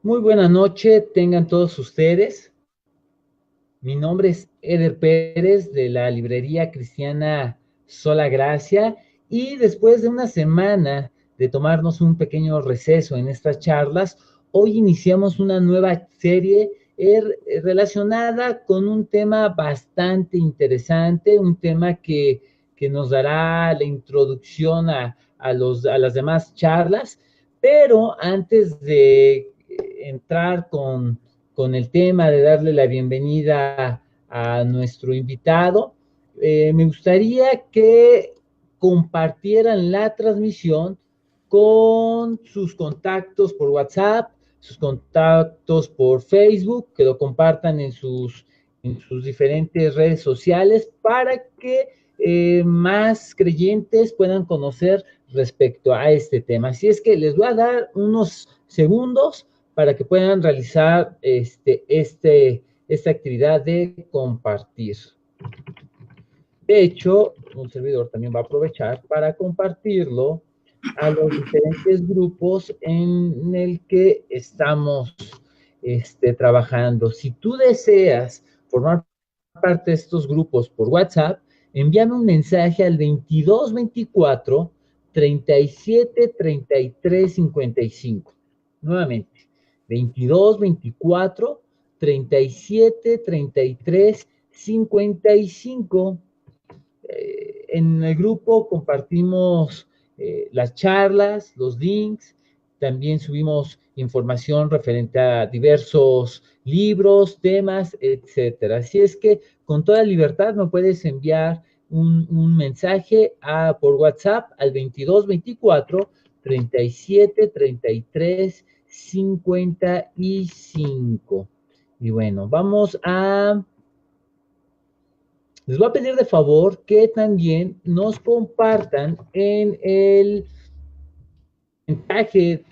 Muy buena noche, tengan todos ustedes. Mi nombre es Eder Pérez de la librería cristiana Sola Gracia y después de una semana de tomarnos un pequeño receso en estas charlas, hoy iniciamos una nueva serie relacionada con un tema bastante interesante, un tema que nos dará la introducción a las demás charlas, pero antes de entrar con el tema de darle la bienvenida a nuestro invitado, me gustaría que compartieran la transmisión con sus contactos por WhatsApp, sus contactos por Facebook, que lo compartan en sus diferentes redes sociales para que más creyentes puedan conocer respecto a este tema. Así es que les voy a dar unos segundos para que puedan realizar esta actividad de compartir. De hecho, un servidor también va a aprovechar para compartirlo a los diferentes grupos en el que estamos trabajando. Si tú deseas formar parte de estos grupos por WhatsApp, envíame un mensaje al 2224 37 33 55. Nuevamente, 22 24 37 33 55. En el grupo compartimos las charlas, los links, también subimos información referente a diversos libros, temas, etcétera. Así es que con toda libertad me puedes enviar un mensaje por WhatsApp al 2224 37 33 55. Y bueno, les voy a pedir de favor que también nos compartan en el mensaje,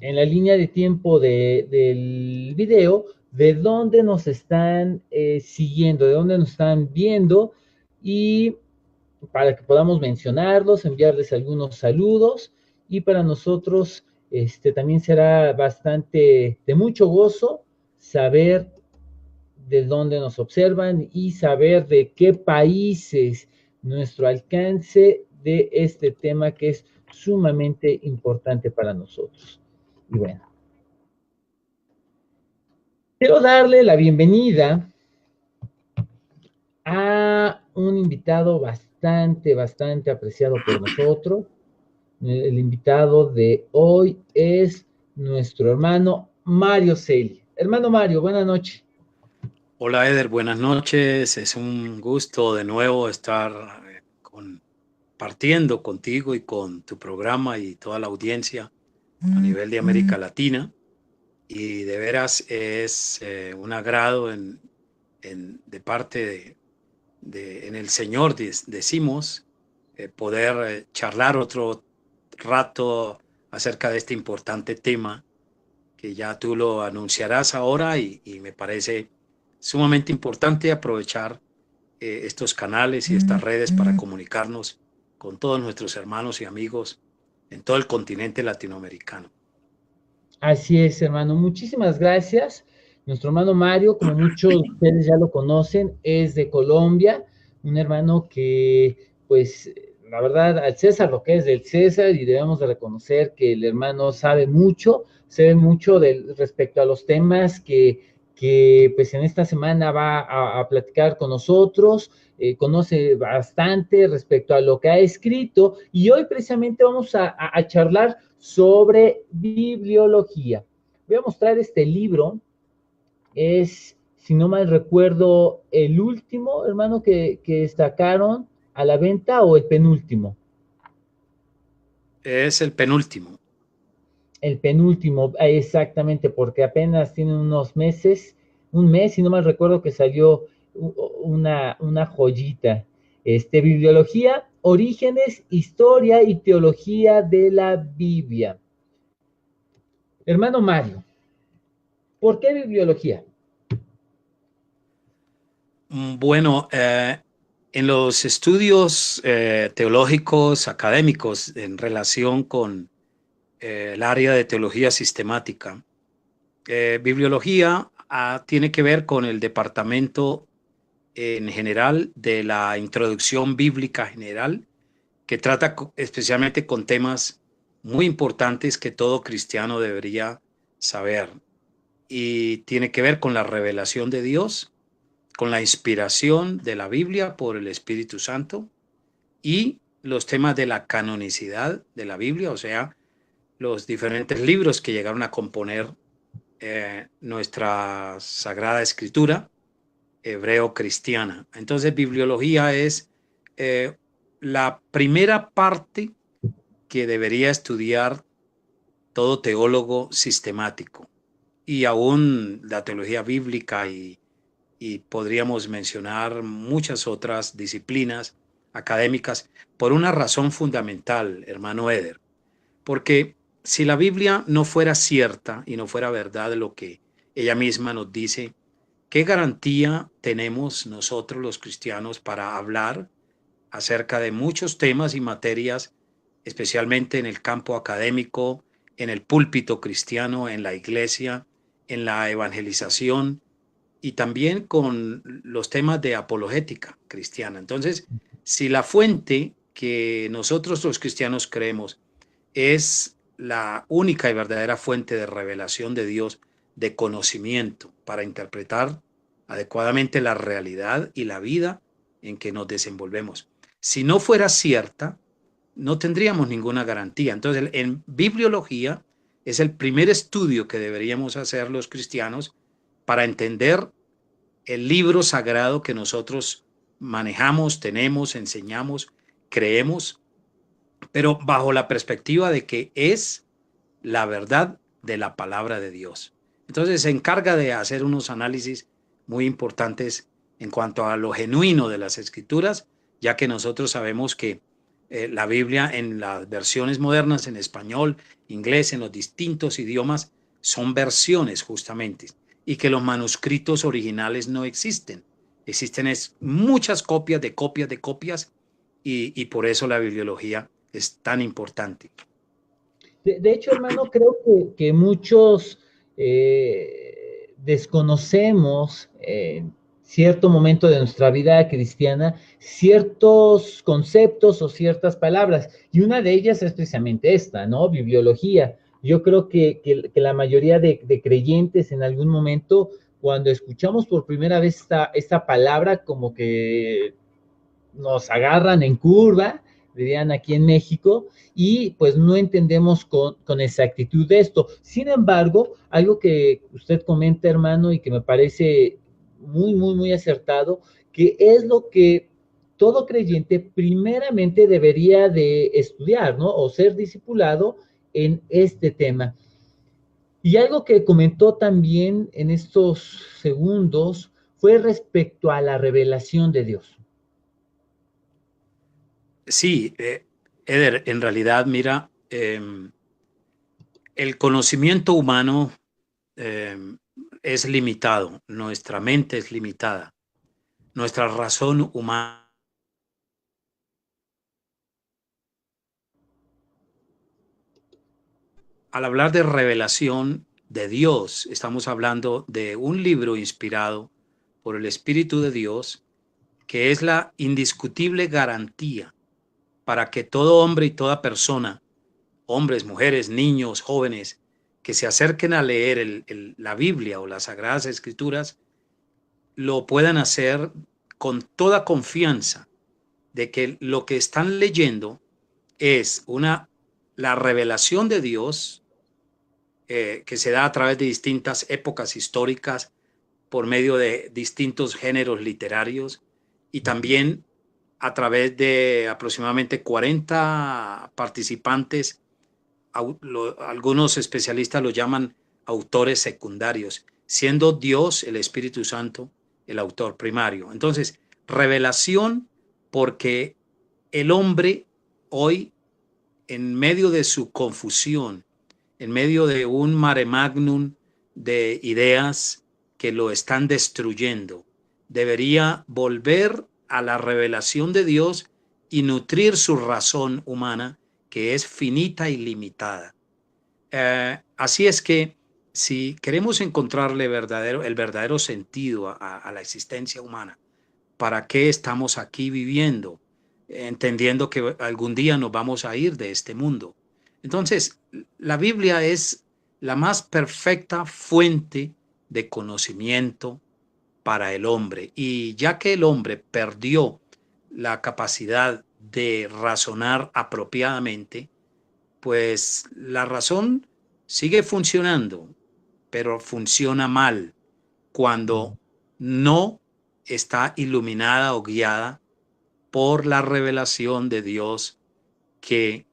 en la línea de tiempo del video, de dónde nos están siguiendo, de dónde nos están viendo, y para que podamos mencionarlos, enviarles algunos saludos, y para nosotros también será bastante de mucho gozo saber de dónde nos observan y saber de qué países nuestro alcance de este tema que es sumamente importante para nosotros. Y bueno, quiero darle la bienvenida a un invitado bastante apreciado por nosotros. El invitado de hoy es nuestro hermano Mario Celi. Hermano Mario, buenas noches. Hola Eder, buenas noches. Es un gusto de nuevo estar compartiendo contigo y con tu programa y toda la audiencia a nivel de América Latina. Y de veras es un agrado de parte en el Señor, decimos, poder charlar otro rato acerca de este importante tema que ya tú lo anunciarás ahora y me parece sumamente importante aprovechar estos canales y estas redes para comunicarnos con todos nuestros hermanos y amigos en todo el continente latinoamericano. Así es, hermano. Muchísimas gracias. Nuestro hermano Mario, como muchos de ustedes ya lo conocen, es de Colombia, un hermano que, pues, la verdad, al César lo que es del César, y debemos de reconocer que el hermano sabe mucho respecto a los temas que pues en esta semana va a platicar con nosotros. Conoce bastante respecto a lo que ha escrito, y hoy precisamente vamos a charlar sobre bibliología. Voy a mostrar este libro. Es, si no mal recuerdo, el último, hermano, que sacaron a la venta, o el penúltimo. Es el penúltimo. El penúltimo, exactamente, porque apenas tiene unos meses, un mes, si no mal recuerdo, que salió una joyita. Bibliología, orígenes, historia y teología de la Biblia. Hermano Mario, ¿por qué bibliología? Bueno, en los estudios teológicos académicos en relación con el área de teología sistemática, Bibliología tiene que ver con el departamento en general de la introducción bíblica general, que trata especialmente con temas muy importantes que todo cristiano debería saber. Y tiene que ver con la revelación de Dios, con la inspiración de la Biblia por el Espíritu Santo y los temas de la canonicidad de la Biblia, o sea, los diferentes libros que llegaron a componer nuestra Sagrada Escritura hebreo-cristiana. Entonces, bibliología es la primera parte que debería estudiar todo teólogo sistemático, y aún la teología bíblica y podríamos mencionar muchas otras disciplinas académicas por una razón fundamental, hermano Eder, porque si la Biblia no fuera cierta y no fuera verdad lo que ella misma nos dice, ¿qué garantía tenemos nosotros los cristianos para hablar acerca de muchos temas y materias, especialmente en el campo académico, en el púlpito cristiano, en la iglesia, en la evangelización y también con los temas de apologética cristiana? Entonces, si la fuente que nosotros los cristianos creemos es la única y verdadera fuente de revelación de Dios, de conocimiento para interpretar adecuadamente la realidad y la vida en que nos desenvolvemos, si no fuera cierta, no tendríamos ninguna garantía. Entonces, en bibliología es el primer estudio que deberíamos hacer los cristianos para entender el libro sagrado que nosotros manejamos, tenemos, enseñamos, creemos, pero bajo la perspectiva de que es la verdad de la palabra de Dios. Entonces se encarga de hacer unos análisis muy importantes en cuanto a lo genuino de las escrituras, ya que nosotros sabemos que la Biblia en las versiones modernas, en español, inglés, en los distintos idiomas, son versiones justamente, y que los manuscritos originales no existen. Existen muchas copias de copias de copias, y por eso la bibliología es tan importante. De hecho, hermano, creo que muchos desconocemos en cierto momento de nuestra vida cristiana ciertos conceptos o ciertas palabras, y una de ellas es precisamente esta, ¿no? Bibliología. Yo creo que la mayoría de creyentes en algún momento, cuando escuchamos por primera vez esta palabra, como que nos agarran en curva, dirían aquí en México, y pues no entendemos con exactitud esto. Sin embargo, algo que usted comenta, hermano, y que me parece muy, muy, muy acertado, que es lo que todo creyente primeramente debería de estudiar, ¿no? O ser discipulado en este tema. Y algo que comentó también en estos segundos fue respecto a la revelación de Dios. Sí, Eder, en realidad, mira, el conocimiento humano es limitado, nuestra mente es limitada, nuestra razón humana. Al hablar de revelación de Dios, estamos hablando de un libro inspirado por el Espíritu de Dios, que es la indiscutible garantía para que todo hombre y toda persona, hombres, mujeres, niños, jóvenes, que se acerquen a leer la Biblia o las Sagradas Escrituras, lo puedan hacer con toda confianza de que lo que están leyendo es la revelación de Dios, que se da a través de distintas épocas históricas por medio de distintos géneros literarios, y también a través de aproximadamente 40 participantes. Algunos especialistas lo llaman autores secundarios, siendo Dios, el Espíritu Santo, el autor primario. Entonces, revelación, porque el hombre hoy, en medio de su confusión, en medio de un mare magnum de ideas que lo están destruyendo, debería volver a la revelación de Dios y nutrir su razón humana, que es finita y limitada. Así es que si queremos encontrarle el verdadero sentido a la existencia humana, ¿para qué estamos aquí viviendo? Entendiendo que algún día nos vamos a ir de este mundo. Entonces, la Biblia es la más perfecta fuente de conocimiento para el hombre. Y ya que el hombre perdió la capacidad de razonar apropiadamente, pues la razón sigue funcionando, pero funciona mal cuando no está iluminada o guiada por la revelación de Dios que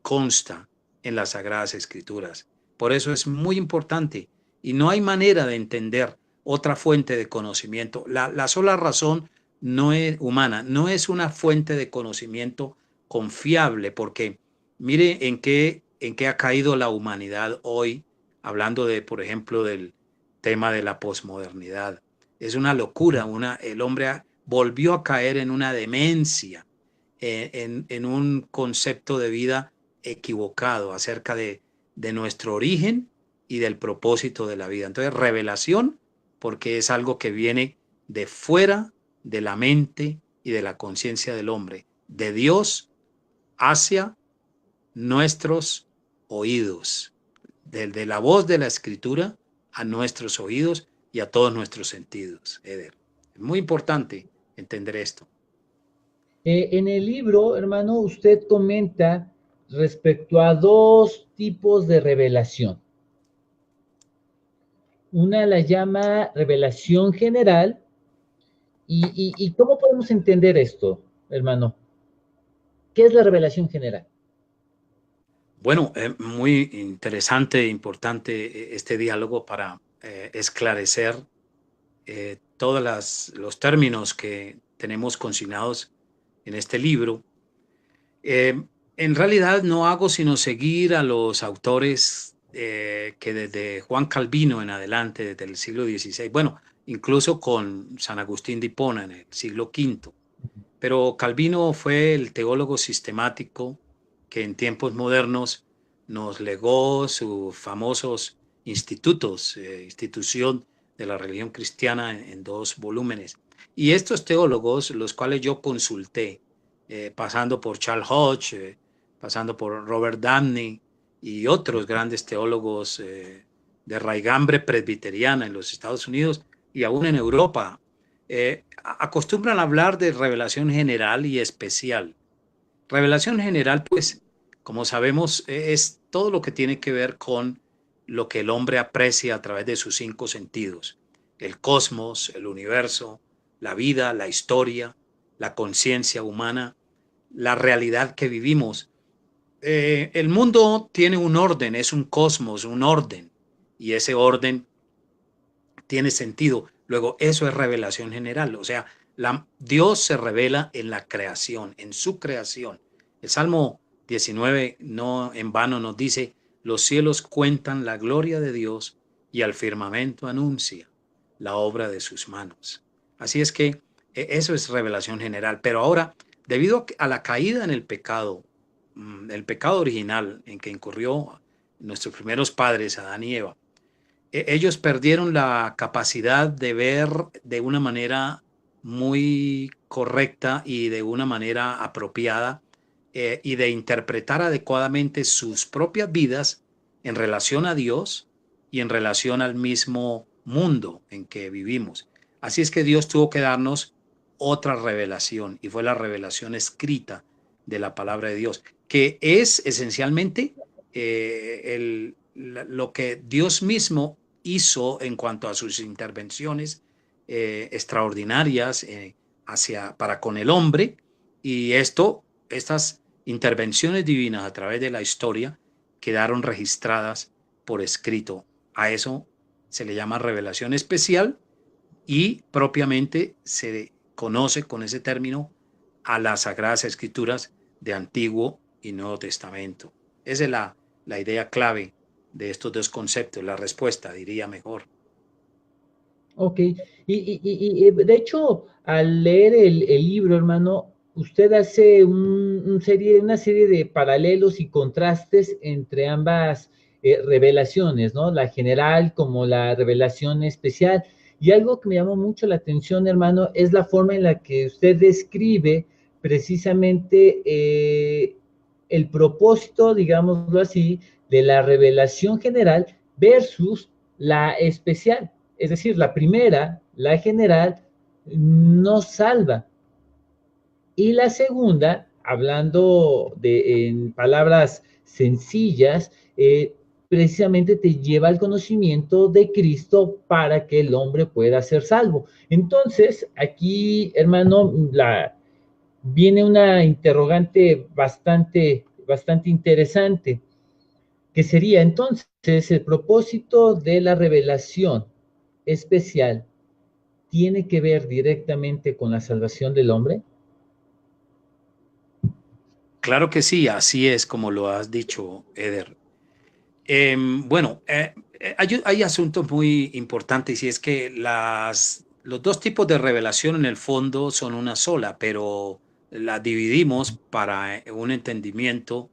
consta en las Sagradas Escrituras. Por eso es muy importante y no hay manera de entender otra fuente de conocimiento. La sola razón no es humana, no es una fuente de conocimiento confiable, porque mire en qué ha caído la humanidad hoy, hablando de, por ejemplo, del tema de la posmodernidad. Es una locura, el hombre volvió a caer en una demencia, en un concepto de vida equivocado acerca de nuestro origen y del propósito de la vida. Entonces, revelación, porque es algo que viene de fuera de la mente y de la conciencia del hombre, de Dios hacia nuestros oídos, de la voz de la escritura a nuestros oídos y a todos nuestros sentidos, Eder. Es muy importante entender esto. En el libro, hermano, usted comenta respecto a dos tipos de revelación. Una la llama revelación general. ¿Y cómo podemos entender esto, hermano? ¿Qué es la revelación general? Bueno, muy interesante e importante este diálogo para esclarecer todos los términos que tenemos consignados en este libro. En realidad no hago sino seguir a los autores que desde Juan Calvino en adelante, desde el siglo XVI, bueno, incluso con San Agustín de Hipona en el siglo V, pero Calvino fue el teólogo sistemático que en tiempos modernos nos legó sus famosos institutos, institución de la religión cristiana en dos volúmenes. Y estos teólogos, los cuales yo consulté, pasando por Charles Hodge, pasando por Robert Damney y otros grandes teólogos de raigambre presbiteriana en los Estados Unidos y aún en Europa, acostumbran a hablar de revelación general y especial. Revelación general, pues, como sabemos, es todo lo que tiene que ver con lo que el hombre aprecia a través de sus cinco sentidos: el cosmos, el universo, la vida, la historia, la conciencia humana, la realidad que vivimos. El mundo tiene un orden, es un cosmos, un orden, y ese orden tiene sentido. Luego, eso es revelación general, o sea, Dios se revela en la creación, en su creación. El Salmo 19 no en vano nos dice: los cielos cuentan la gloria de Dios y al firmamento anuncia la obra de sus manos. Así es que eso es revelación general. Pero ahora, debido a la caída en el pecado original en que incurrió nuestros primeros padres, Adán y Eva, ellos perdieron la capacidad de ver de una manera muy correcta y de una manera apropiada, y de interpretar adecuadamente sus propias vidas en relación a Dios y en relación al mismo mundo en que vivimos. Así es que Dios tuvo que darnos otra revelación, y fue la revelación escrita de la palabra de Dios, que es esencialmente lo que Dios mismo hizo en cuanto a sus intervenciones extraordinarias para con el hombre. Y estas intervenciones divinas a través de la historia quedaron registradas por escrito. A eso se le llama revelación especial, y propiamente se conoce con ese término a las Sagradas Escrituras de Antiguo y Nuevo Testamento. Esa es la idea clave de estos dos conceptos, la respuesta, diría mejor. Ok, de hecho, al leer el libro, hermano, usted hace una serie de paralelos y contrastes entre ambas revelaciones, ¿no? La general como la revelación especial. Y algo que me llamó mucho la atención, hermano, es la forma en la que usted describe precisamente el propósito, digámoslo así, de la revelación general versus la especial. Es decir, la primera, la general, no salva. Y la segunda, hablando en palabras sencillas, precisamente te lleva al conocimiento de Cristo para que el hombre pueda ser salvo. Entonces, aquí, hermano, viene una interrogante bastante interesante, que sería entonces el propósito de la revelación especial tiene que ver directamente con la salvación del hombre. Claro que sí, así es como lo has dicho, Eder. Bueno, hay asuntos muy importantes y es que los dos tipos de revelación en el fondo son una sola, pero la dividimos para un entendimiento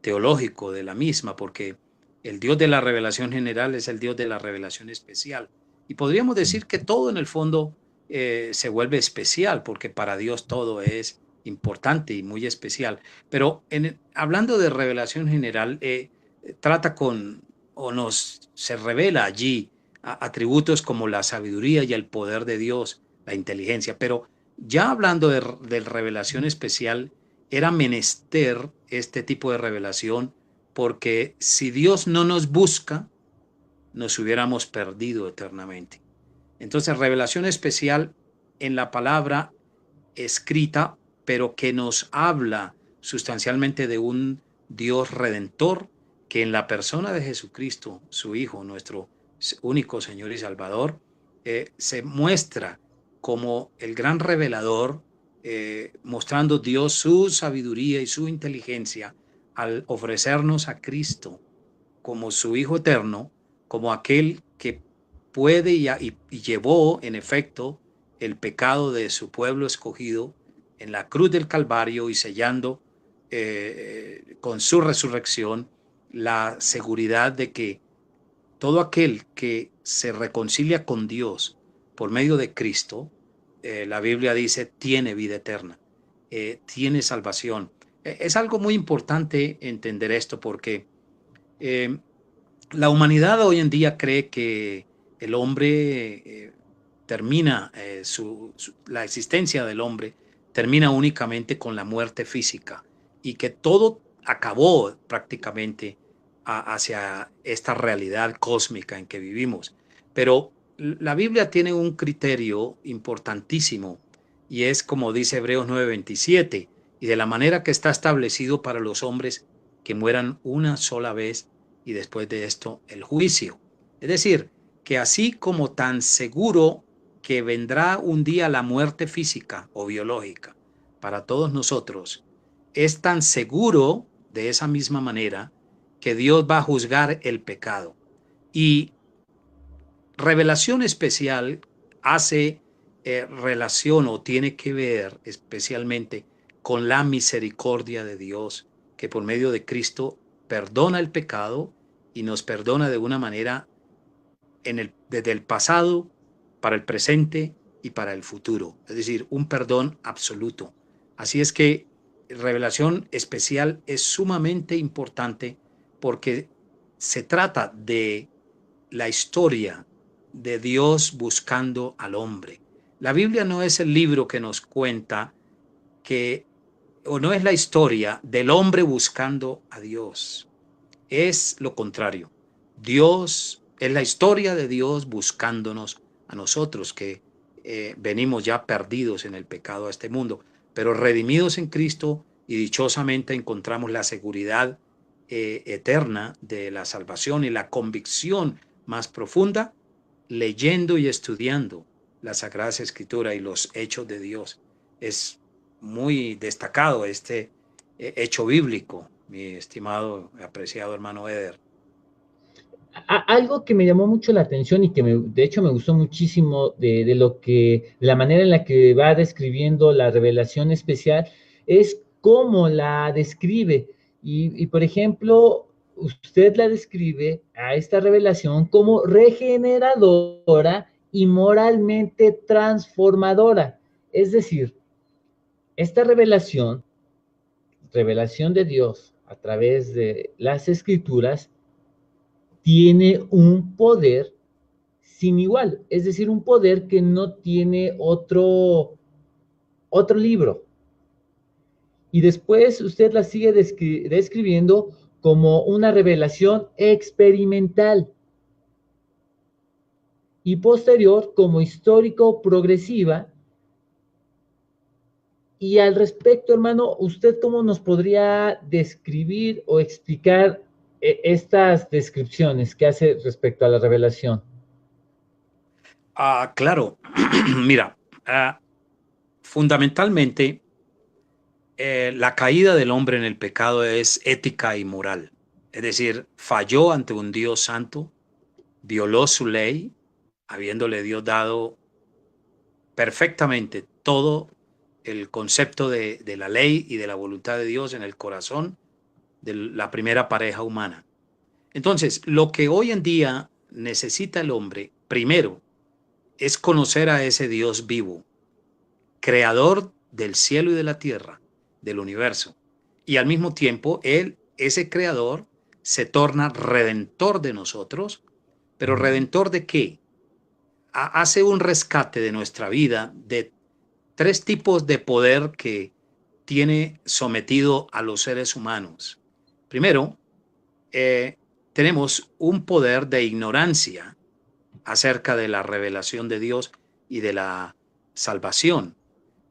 teológico de la misma, porque el Dios de la revelación general es el Dios de la revelación especial. Y podríamos decir que todo en el fondo se vuelve especial, porque para Dios todo es importante y muy especial. Pero hablando de revelación general, trata con o nos se revela allí atributos como la sabiduría y el poder de Dios, la inteligencia. Pero ya hablando de revelación especial, era menester este tipo de revelación porque si Dios no nos busca, nos hubiéramos perdido eternamente. Entonces, revelación especial en la palabra escrita, pero que nos habla sustancialmente de un Dios redentor que en la persona de Jesucristo, su Hijo, nuestro único Señor y Salvador, se muestra como el gran revelador, mostrando Dios su sabiduría y su inteligencia al ofrecernos a Cristo como su Hijo eterno, como aquel que puede y llevó en efecto el pecado de su pueblo escogido en la cruz del Calvario y sellando con su resurrección la seguridad de que todo aquel que se reconcilia con Dios por medio de Cristo, la Biblia dice, tiene vida eterna, tiene salvación. Es algo muy importante entender esto porque eh, la humanidad hoy en día cree que el hombre termina, la existencia del hombre termina únicamente con la muerte física y que todo acabó prácticamente hacia esta realidad cósmica en que vivimos. Pero la Biblia tiene un criterio importantísimo y es como dice Hebreos 9:27, y de la manera que está establecido para los hombres que mueran una sola vez y después de esto el juicio. Es decir, que así como tan seguro que vendrá un día la muerte física o biológica para todos nosotros, es tan seguro de esa misma manera que Dios va a juzgar el pecado. Y revelación especial hace relación o tiene que ver especialmente con la misericordia de Dios, que por medio de Cristo perdona el pecado y nos perdona de una manera desde el pasado, para el presente y para el futuro. Es decir, un perdón absoluto. Así es que revelación especial es sumamente importante porque se trata de la historia de Dios buscando al hombre. La Biblia no es el libro que nos cuenta que, o no es la historia del hombre buscando a Dios. Es lo contrario. Dios es la historia de Dios buscándonos a nosotros que venimos ya perdidos en el pecado a este mundo, pero redimidos en Cristo y dichosamente encontramos la seguridad eterna de la salvación y la convicción más profunda leyendo y estudiando las Sagradas Escrituras y los hechos de Dios. Es muy destacado este hecho bíblico, mi estimado, apreciado hermano Eder. Algo que me llamó mucho la atención y que de hecho me gustó muchísimo de la manera en la que va describiendo la revelación especial es cómo la describe. Y por ejemplo, usted la describe a esta revelación como regeneradora y moralmente transformadora. Es decir, esta revelación de Dios a través de las escrituras, tiene un poder sin igual, es decir, un poder que no tiene otro libro. Y después usted la sigue describiendo como una revelación experimental y posterior como histórico progresiva. Y al respecto, hermano, ¿usted cómo nos podría describir o explicar estas descripciones que hace respecto a la revelación? Claro, mira, fundamentalmente la caída del hombre en el pecado es ética y moral. Es decir, falló ante un Dios santo, violó su ley, habiéndole Dios dado perfectamente todo el concepto de la ley y de la voluntad de Dios en el corazón de la primera pareja humana. Entonces, lo que hoy en día necesita el hombre, primero, es conocer a ese Dios vivo, creador del cielo y de la tierra, del universo. Y al mismo tiempo, él, ese creador, se torna redentor de nosotros. ¿Pero redentor de qué? Hace un rescate de nuestra vida de tres tipos de poder que tiene sometido a los seres humanos. Primero, tenemos un poder de ignorancia acerca de la revelación de Dios y de la salvación.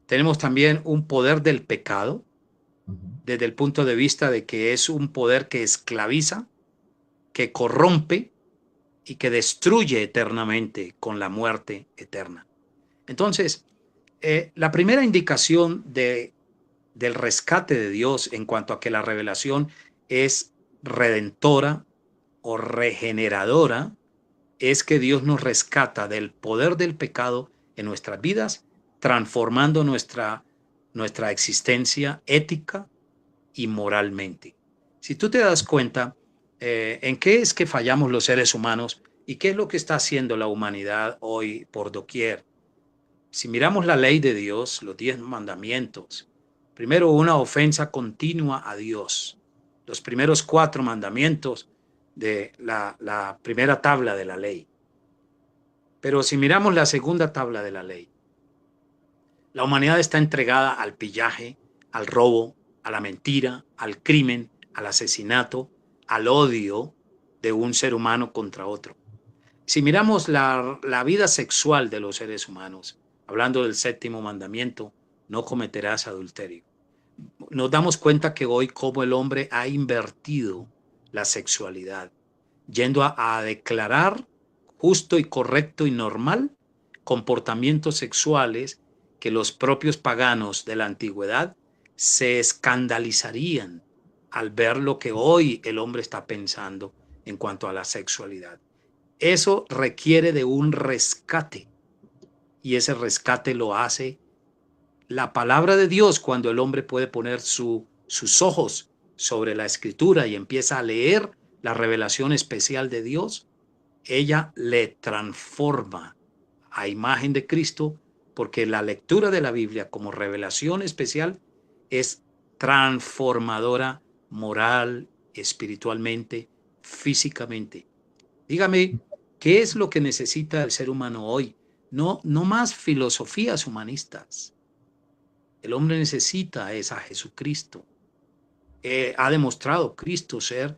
Tenemos también un poder del pecado, desde el punto de vista de que es un poder que esclaviza, que corrompe y que destruye eternamente con la muerte eterna. Entonces, la primera indicación del rescate de Dios en cuanto a que la revelación es redentora o regeneradora es que Dios nos rescata del poder del pecado en nuestras vidas, transformando nuestra existencia ética y moralmente. Si tú te das cuenta, ¿en qué es que fallamos los seres humanos y qué es lo que está haciendo la humanidad hoy por doquier? Si miramos la ley de Dios, los 10 mandamientos, primero una ofensa continua a Dios. Los primeros 4 mandamientos de la primera tabla de la ley. Pero si miramos la segunda tabla de la ley, la humanidad está entregada al pillaje, al robo, a la mentira, al crimen, al asesinato, al odio de un ser humano contra otro. Si miramos la vida sexual de los seres humanos, hablando del 7º mandamiento, no cometerás adulterio, nos damos cuenta que hoy como el hombre ha invertido la sexualidad, yendo a declarar justo y correcto y normal comportamientos sexuales que los propios paganos de la antigüedad se escandalizarían al ver lo que hoy el hombre está pensando en cuanto a la sexualidad. Eso requiere de un rescate y ese rescate lo hace la palabra de Dios cuando el hombre puede poner sus ojos sobre la escritura y empieza a leer la revelación especial de Dios. Ella le transforma a imagen de Cristo porque la lectura de la Biblia como revelación especial es transformadora moral, espiritualmente, físicamente. Dígame, ¿qué es lo que necesita el ser humano hoy? No más filosofías humanistas. El hombre necesita es a Jesucristo. Ha demostrado Cristo ser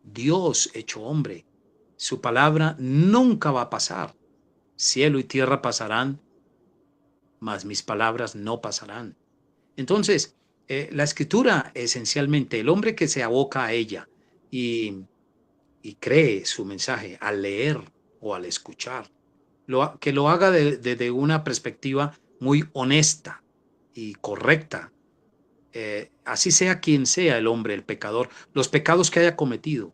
Dios hecho hombre. Su palabra nunca va a pasar. Cielo y tierra pasarán, mas mis palabras no pasarán. Entonces, la escritura esencialmente, el hombre que se aboca a ella y cree su mensaje al leer o al escuchar, que lo haga desde una perspectiva muy honesta y correcta, así sea quien sea el hombre, el pecador, los pecados que haya cometido.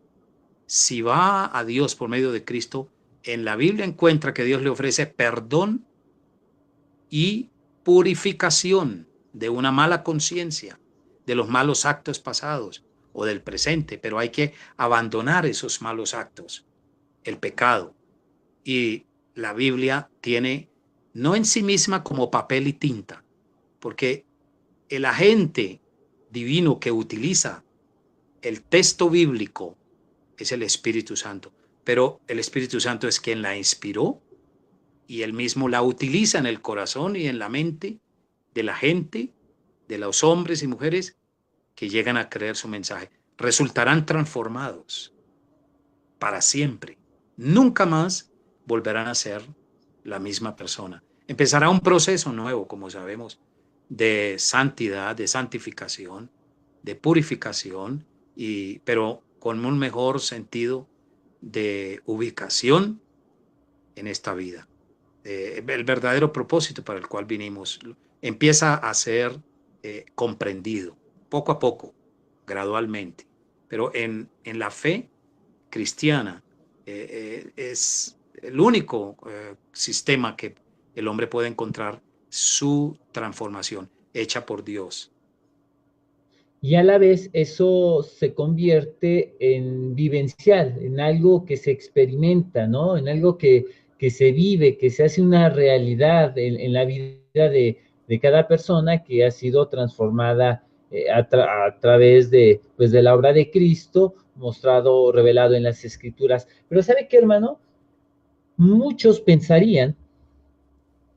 Si va a Dios por medio de Cristo, en la Biblia encuentra que Dios le ofrece perdón y purificación de una mala conciencia, de los malos actos pasados. o del presente, pero hay que abandonar esos malos actos, el pecado. Y la Biblia tiene, no en sí misma como papel y tinta, porque el agente divino que utiliza el texto bíblico es el Espíritu Santo, pero el Espíritu Santo es quien la inspiró y él mismo la utiliza en el corazón y en la mente de la gente, de los hombres y mujeres que llegan a creer su mensaje. Resultarán transformados para siempre. Nunca más volverán a ser la misma persona. Empezará un proceso nuevo, como sabemos, de santidad, de santificación, de purificación, pero con un mejor sentido de ubicación en esta vida. El verdadero propósito para el cual vinimos empieza a ser comprendido poco a poco, gradualmente. Pero en la fe cristiana es el único sistema que el hombre puede encontrar su transformación hecha por Dios. Y a la vez eso se convierte en vivencial, en algo que se experimenta, ¿no? En algo que se vive, que se hace una realidad en la vida de cada persona que ha sido transformada a través de, pues, de la obra de Cristo, mostrado, revelado en las Escrituras. Pero ¿sabe qué, hermano? Muchos pensarían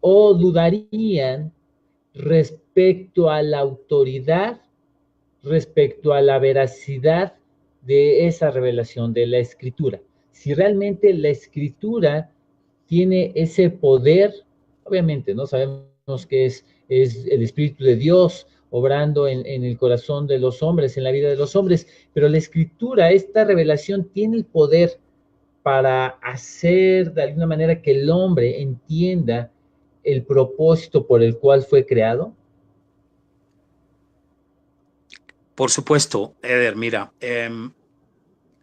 o dudarían respecto a la autoridad, respecto a la veracidad de esa revelación de la escritura. Si realmente la escritura tiene ese poder, obviamente, ¿no? Sabemos que es el Espíritu de Dios obrando en el corazón de los hombres, en la vida de los hombres, pero la escritura, esta revelación tiene el poder para hacer de alguna manera que el hombre entienda el propósito por el cual fue creado. Por supuesto, Eder, mira,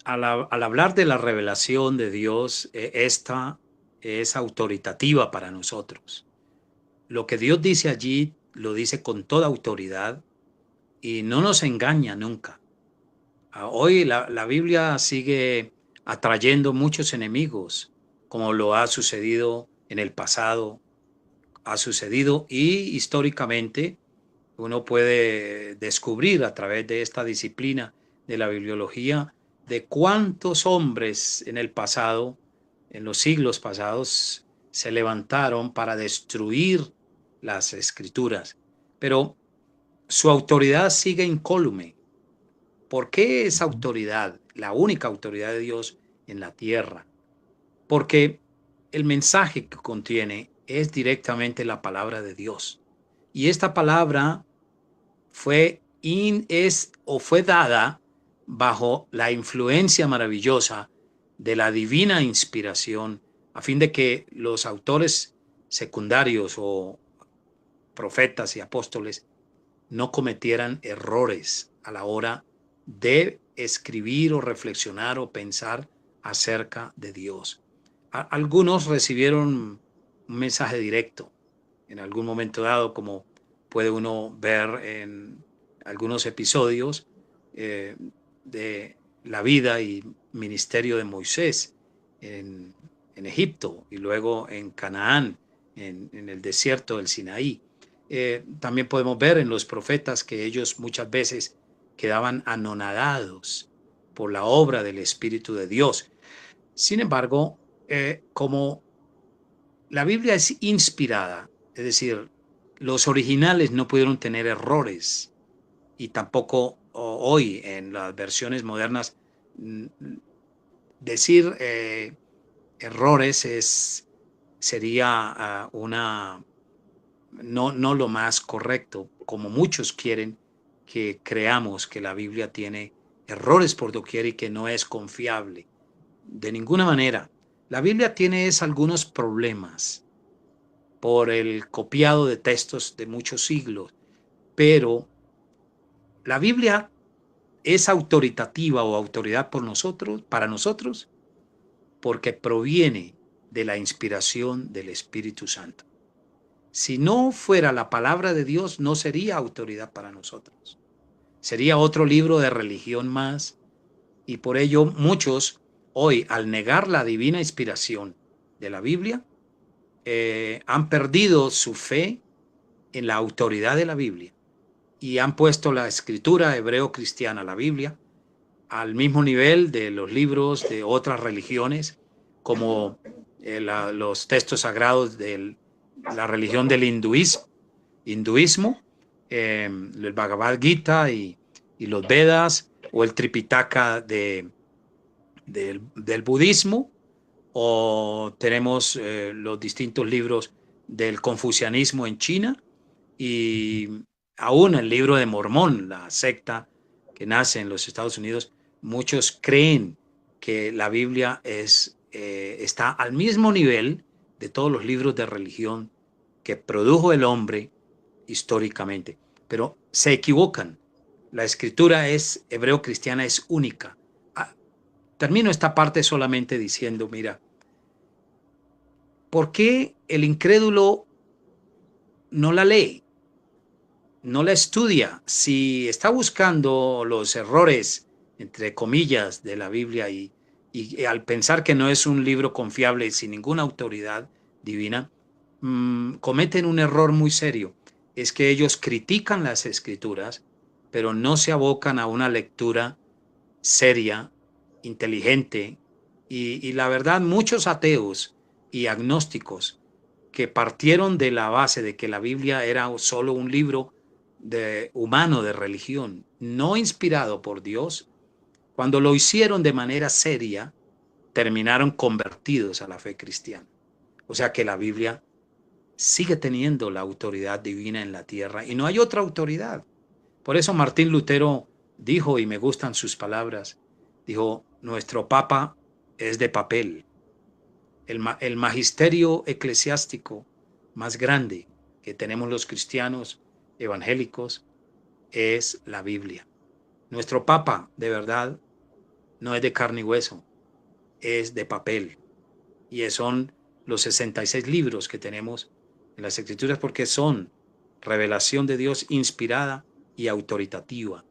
al hablar de la revelación de Dios, esta es autoritativa para nosotros. Lo que Dios dice allí lo dice con toda autoridad y no nos engaña nunca. Hoy la Biblia sigue atrayendo muchos enemigos, como lo ha sucedido en el pasado, ha sucedido y históricamente uno puede descubrir a través de esta disciplina de la bibliología de cuántos hombres en el pasado, en los siglos pasados, se levantaron para destruir las escrituras. Pero su autoridad sigue incólume. ¿Por qué esa autoridad, la única autoridad de Dios en la tierra? Porque el mensaje que contiene es directamente la palabra de Dios. Y esta palabra fue dada bajo la influencia maravillosa de la divina inspiración, a fin de que los autores secundarios o profetas y apóstoles no cometieran errores a la hora de escribir o reflexionar o pensar acerca de Dios. Algunos recibieron un mensaje directo en algún momento dado, como puede uno ver en algunos episodios de la vida y ministerio de Moisés en Egipto y luego en Canaán, en el desierto del Sinaí. También podemos ver en los profetas que ellos muchas veces quedaban anonadados por la obra del Espíritu de Dios. Sin embargo, como la Biblia es inspirada, es decir, los originales no pudieron tener errores y tampoco hoy en las versiones modernas decir errores sería no lo más correcto, como muchos quieren que creamos que la Biblia tiene errores por doquier y que no es confiable. De ninguna manera. La Biblia tiene algunos problemas por el copiado de textos de muchos siglos, pero la Biblia es autoritativa o autoridad para nosotros, porque proviene de la inspiración del Espíritu Santo. Si no fuera la palabra de Dios, no sería autoridad para nosotros. sería otro libro de religión más, y por ello muchos hoy, al negar la divina inspiración de la Biblia, han perdido su fe en la autoridad de la Biblia y han puesto la escritura hebreo-cristiana, la Biblia, al mismo nivel de los libros de otras religiones, como los textos sagrados de la religión del hinduismo, el Bhagavad Gita y los Vedas, o el Tripitaka del budismo, o tenemos los distintos libros del confucianismo en China, y aún el libro de Mormón, la secta que nace en los Estados Unidos. Muchos creen que la Biblia está al mismo nivel de todos los libros de religión que produjo el hombre históricamente, pero se equivocan. La escritura hebreo-cristiana es única. Termino esta parte solamente diciendo, mira, ¿por qué el incrédulo no la lee? No la estudia. Si está buscando los errores, entre comillas, de la Biblia, y al pensar que no es un libro confiable sin ninguna autoridad divina, cometen un error muy serio. Es que ellos critican las escrituras, pero no se abocan a una lectura seria, inteligente, y la verdad, muchos ateos y agnósticos que partieron de la base de que la Biblia era solo un libro humano de religión, no inspirado por Dios, cuando lo hicieron de manera seria, terminaron convertidos a la fe cristiana. O sea que la Biblia sigue teniendo la autoridad divina en la tierra y no hay otra autoridad. Por eso Martín Lutero dijo, y me gustan sus palabras, dijo, nuestro Papa es de papel. El magisterio eclesiástico más grande que tenemos los cristianos evangélicos es la Biblia. Nuestro Papa, de verdad, no es de carne y hueso, es de papel. Y son los 66 libros que tenemos en las Escrituras, porque son revelación de Dios inspirada y autoritativa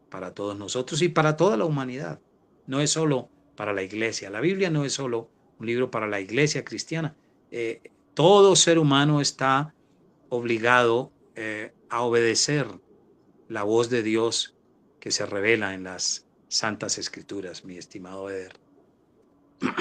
para todos nosotros y para toda la humanidad. No es solo para la iglesia. La Biblia no es solo un libro para la iglesia cristiana. Todo ser humano está obligado a obedecer la voz de Dios que se revela en las Santas Escrituras, mi estimado Eder.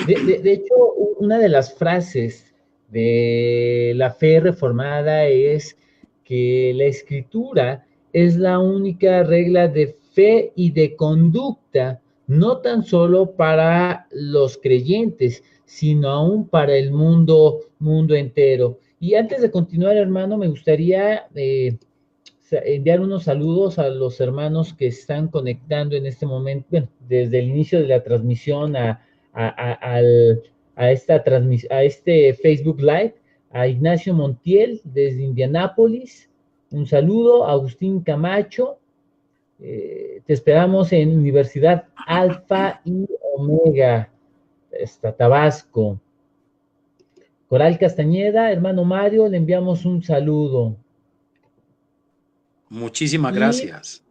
De hecho, una de las frases de la fe reformada es que la escritura es la única regla de fe y de conducta, no tan solo para los creyentes, sino aún para el mundo entero. Y antes de continuar, hermano, me gustaría enviar unos saludos a los hermanos que están conectando en este momento, bueno, desde el inicio de la transmisión a este Facebook Live, a Ignacio Montiel desde Indianápolis, un saludo, a Agustín Camacho, te esperamos en Universidad Alfa y Omega, Tabasco. Coral Castañeda, hermano Mario, le enviamos un saludo. Muchísimas gracias.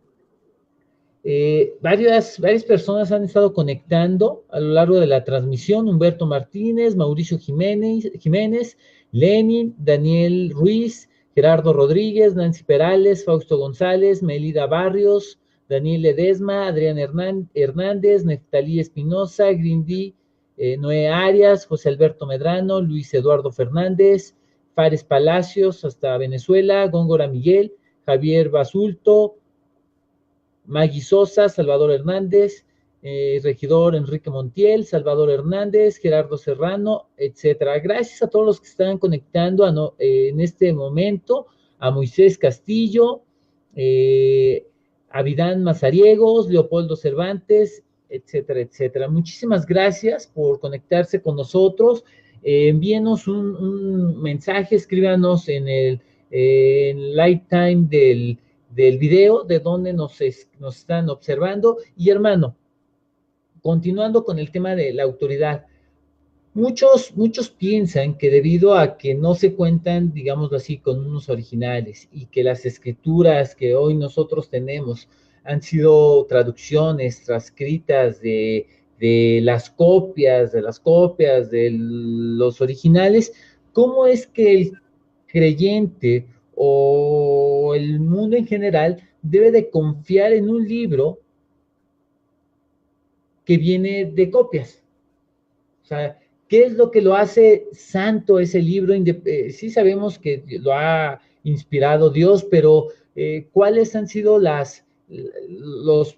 Varias personas han estado conectando a lo largo de la transmisión. Humberto Martínez, Mauricio Jiménez, Lenin, Daniel Ruiz, Gerardo Rodríguez, Nancy Perales, Fausto González, Melida Barrios, Daniel Ledesma, Adrián Hernández, Neftalí Espinosa, Grindy, Noé Arias, José Alberto Medrano, Luis Eduardo Fernández, Fares Palacios hasta Venezuela, Góngora Miguel, Javier Basulto, Maggie Sosa, Salvador Hernández, regidor Enrique Montiel, Salvador Hernández, Gerardo Serrano, etcétera. Gracias a todos los que están conectando en este momento, a Moisés Castillo, a Vidán Mazariegos, Leopoldo Cervantes, etcétera, etcétera. Muchísimas gracias por conectarse con nosotros. Envíenos un mensaje, escríbanos en el lifetime del video, de donde nos están observando. Y hermano, continuando con el tema de la autoridad, muchos piensan que debido a que no se cuentan, digámoslo así, con unos originales, y que las escrituras que hoy nosotros tenemos han sido traducciones transcritas de las copias de los originales. ¿Cómo es que el creyente o el mundo en general debe de confiar en un libro que viene de copias? O sea, ¿qué es lo que lo hace santo ese libro? Sí sabemos que lo ha inspirado Dios, pero ¿cuáles han sido los,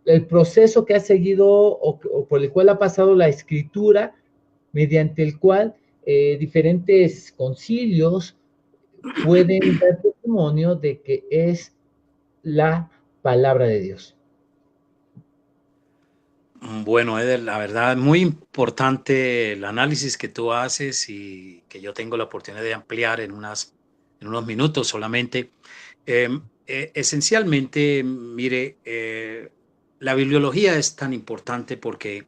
el proceso que ha seguido o por el cual ha pasado la escritura, mediante el cual diferentes concilios pueden dar testimonio de que es la palabra de Dios? Bueno, Eder, la verdad, muy importante el análisis que tú haces y que yo tengo la oportunidad de ampliar en unos minutos solamente. Esencialmente, mire, la bibliología es tan importante porque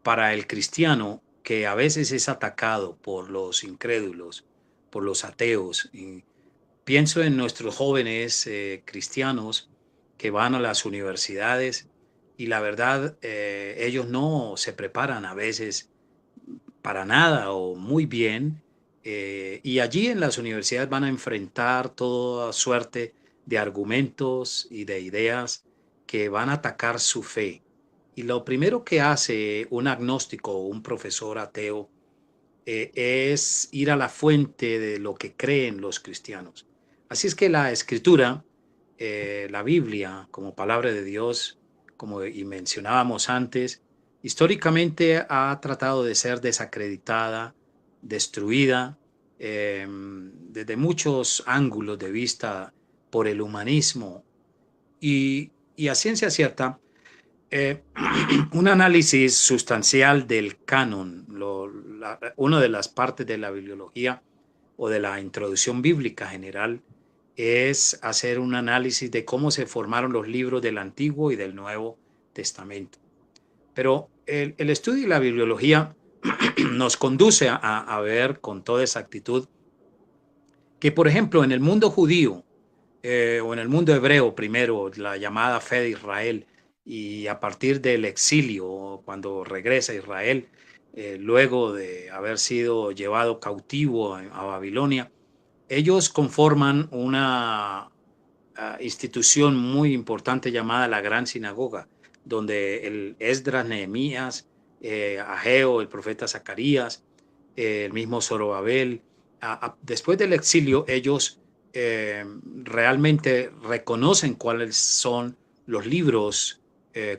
para el cristiano, que a veces es atacado por los incrédulos, por los ateos, y pienso en nuestros jóvenes cristianos que van a las universidades y la verdad, ellos no se preparan a veces para nada o muy bien. Y allí en las universidades van a enfrentar toda suerte de argumentos y de ideas que van a atacar su fe. Y lo primero que hace un agnóstico o un profesor ateo es ir a la fuente de lo que creen los cristianos. Así es que la escritura, la Biblia como palabra de Dios, como y mencionábamos antes, históricamente ha tratado de ser desacreditada, destruida desde muchos ángulos de vista por el humanismo y a ciencia cierta, un análisis sustancial del canon, una de las partes de la bibliología o de la introducción bíblica general es hacer un análisis de cómo se formaron los libros del Antiguo y del Nuevo Testamento. Pero el estudio de la bibliología nos conduce a ver con toda exactitud que, por ejemplo, en el mundo judío o en el mundo hebreo, primero, la llamada fe de Israel, y a partir del exilio, cuando regresa a Israel, luego de haber sido llevado cautivo a Babilonia, ellos conforman una institución muy importante llamada la Gran Sinagoga, donde el Esdras, Nehemías, Ageo, el profeta Zacarías, el mismo Zorobabel, después del exilio, ellos realmente reconocen cuáles son los libros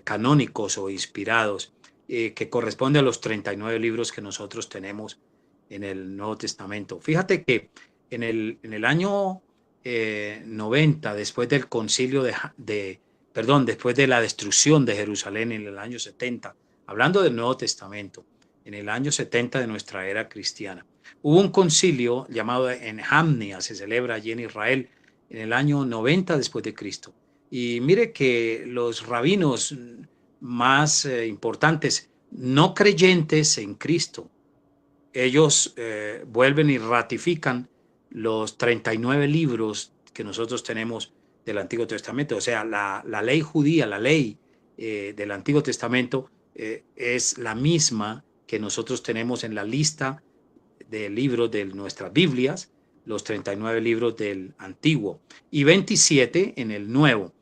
canónicos o inspirados que corresponden a los 39 libros que nosotros tenemos en el Nuevo Testamento. Fíjate que en el año 90, después del concilio perdón, después de la destrucción de Jerusalén en el año 70, hablando del Nuevo Testamento, en el año 70 de nuestra era cristiana, hubo un concilio llamado en Jamnia, se celebra allí en Israel, en el año 90 después de Cristo. Y mire que los rabinos más importantes, no creyentes en Cristo, ellos vuelven y ratifican los 39 libros que nosotros tenemos del Antiguo Testamento. O sea, la ley judía, la ley del Antiguo Testamento es la misma que nosotros tenemos en la lista de libros de nuestras Biblias, los 39 libros del Antiguo y 27 en el Nuevo,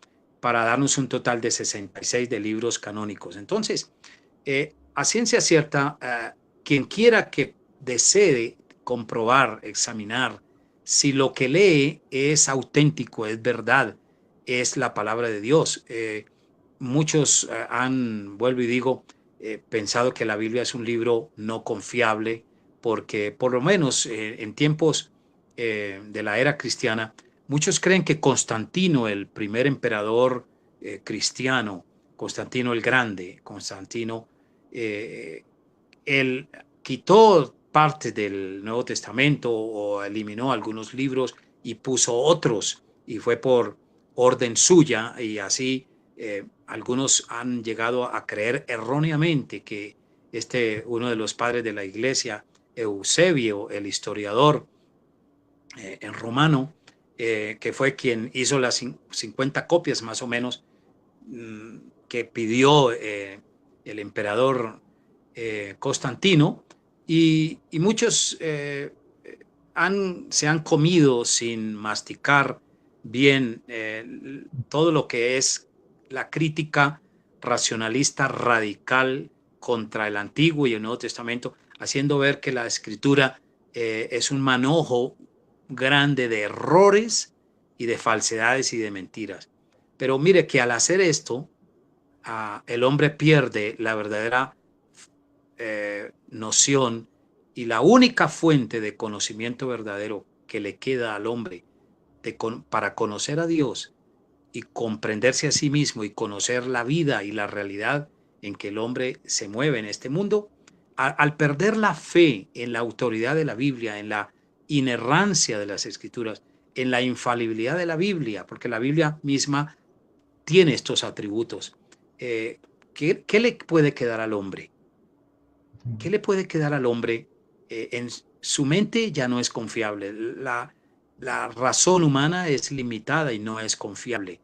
para darnos un total de 66 de libros canónicos. Entonces, a ciencia cierta, quien quiera que desee comprobar, examinar si lo que lee es auténtico, es verdad, es la palabra de Dios. Muchos han, vuelvo y digo, pensado que la Biblia es un libro no confiable porque por lo menos en tiempos de la era cristiana, muchos creen que Constantino, el primer emperador cristiano, Constantino el Grande, Constantino, él quitó partes del Nuevo Testamento o eliminó algunos libros y puso otros, y fue por orden suya, y así algunos han llegado a creer erróneamente que uno de los padres de la iglesia, Eusebio, el historiador en romano, que fue quien hizo las 50 copias más o menos que pidió el emperador Constantino, y muchos se han comido sin masticar bien todo lo que es la crítica racionalista radical contra el Antiguo y el Nuevo Testamento, haciendo ver que la Escritura es un manojo grande de errores y de falsedades y de mentiras. Pero mire que al hacer esto, el hombre pierde la verdadera noción y la única fuente de conocimiento verdadero que le queda al hombre para conocer a Dios y comprenderse a sí mismo y conocer la vida y la realidad en que el hombre se mueve en este mundo, al perder la fe en la autoridad de la Biblia, en la inerrancia de las Escrituras, en la infalibilidad de la Biblia, porque la Biblia misma tiene estos atributos. ¿Qué le puede quedar al hombre? ¿Qué le puede quedar al hombre? En su mente ya no es confiable. La razón humana es limitada y no es confiable.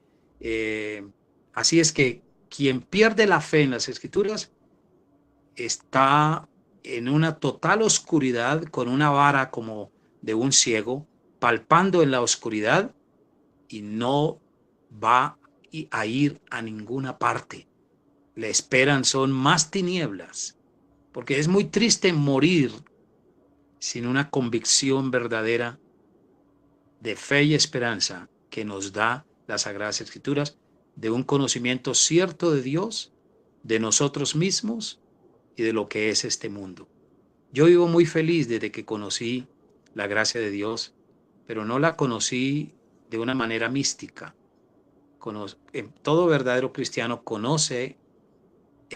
Así es que quien pierde la fe en las Escrituras está en una total oscuridad, con una vara como de un ciego, palpando en la oscuridad, y no va a ir a ninguna parte. Le esperan son más tinieblas, porque es muy triste morir sin una convicción verdadera de fe y esperanza que nos da las Sagradas Escrituras, de un conocimiento cierto de Dios, de nosotros mismos y de lo que es este mundo. Yo vivo muy feliz desde que conocí la gracia de Dios, pero no la conocí de una manera mística. Todo verdadero cristiano conoce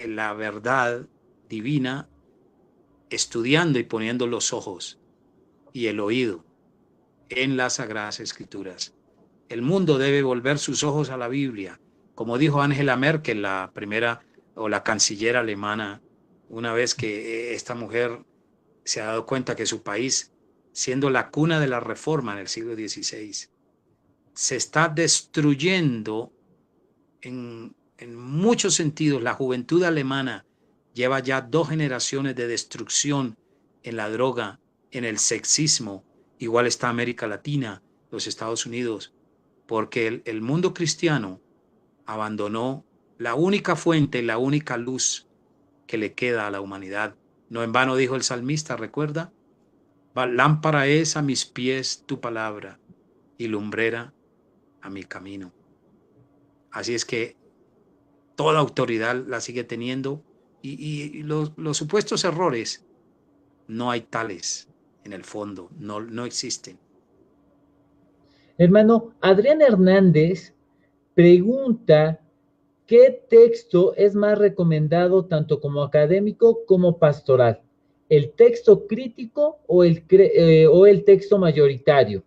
la verdad divina estudiando y poniendo los ojos y el oído en las Sagradas Escrituras. El mundo debe volver sus ojos a la Biblia, como dijo Angela Merkel, la primera o la canciller alemana, una vez que esta mujer se ha dado cuenta que su país, siendo la cuna de la Reforma en el siglo XVI, se está destruyendo en muchos sentidos. La juventud alemana lleva ya 2 generaciones de destrucción en la droga, en el sexismo. Igual está América Latina, los Estados Unidos, porque el mundo cristiano abandonó la única fuente, la única luz que le queda a la humanidad. No en vano dijo el salmista, ¿recuerda? Lámpara es a mis pies tu palabra y lumbrera a mi camino. Así es que toda autoridad la sigue teniendo, y los supuestos errores no hay tales en el fondo, no existen. Hermano, Adrián Hernández pregunta, ¿qué texto es más recomendado tanto como académico como pastoral? ¿El texto crítico o el texto mayoritario?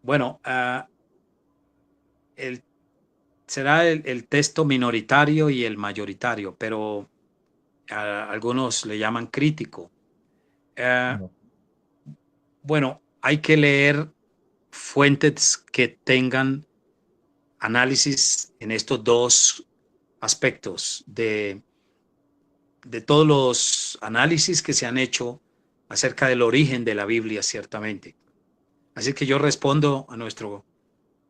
Bueno, será el texto minoritario y el mayoritario, pero algunos le llaman crítico. No. Bueno, hay que leer fuentes que tengan análisis en estos dos aspectos de todos los análisis que se han hecho acerca del origen de la Biblia, ciertamente. Así que yo respondo a nuestro